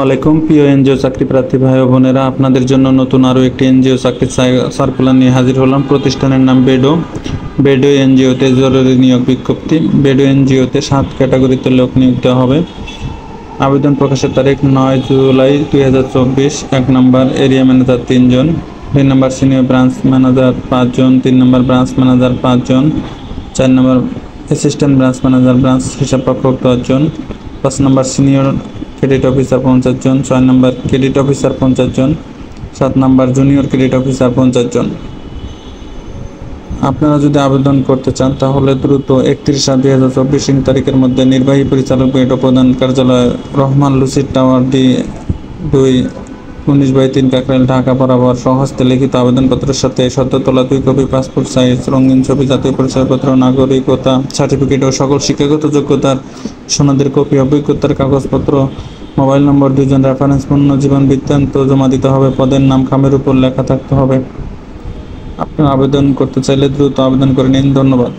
ওয়ালাইকুম প্রিয় এনজিও চাকরি প্রার্থী ভাই ও বোনেরা, আপনাদের জন্য নতুন আরও একটি এনজিও চাকরির সার্কুলার নিয়ে হাজির হলাম। প্রতিষ্ঠানের নাম বেডো এনজিওতে জরুরি নিয়োগ বিজ্ঞপ্তি। বেডো এনজিওতে 7 ক্যাটাগরিতে লোক নিয়োগ দেওয়া হবে। আবেদন প্রকাশের তারিখ 9 জুলাই 2024। 1 নম্বর এরিয়া ম্যানেজার 3 জন, 2 নম্বর সিনিয়র ব্রাঞ্চ ম্যানেজার 5 জন, 3 নম্বর ব্রাঞ্চ ম্যানেজার 5 জন, 4 নম্বর অ্যাসিস্ট্যান্ট ব্রাঞ্চ ম্যানেজার ব্রাঞ্চ হিসাবরক্ষক 10 জন, 5 নম্বর সিনিয়র ক্রেডিট অফিসার 50 জন, 6 নম্বর ক্রেডিট অফিসার 50 জন, 7 নম্বর জুনিয়র ক্রেডিট অফিসার 50 জন। আপনারা যদি আবেদন করতে চান তাহলে দ্রুত 31/7/2024 তারিখের মধ্যে নির্বাহী পরিচালক বেডো প্রধান কার্যালয়, Rahman lucid tower, D2, 19/3 Kakrail, Dhaka বরাবর স্বহস্তে লিখিত আবেদনপত্রের সাথে সদ্য তোলা 2 কপি পাসপোর্ট সাইজ রঙিন ছবি, জাতীয় পরিচয়পত্র, নাগরিকতা সার্টিফিকেট ও সকল শিক্ষাগত যোগ্যতার সনদের কপি, অভিজ্ঞতার কাগজপত্র, মোবাইল নম্বর, 2 জন রেফারেন্স, পূর্ণ জীবন বৃত্তান্ত জমা দিতে হবে। পদের নাম খামের উপর লেখা থাকতে হবে। আপনারা আবেদন করতে চাইলে দ্রুত আবেদন করে নিন। ধন্যবাদ।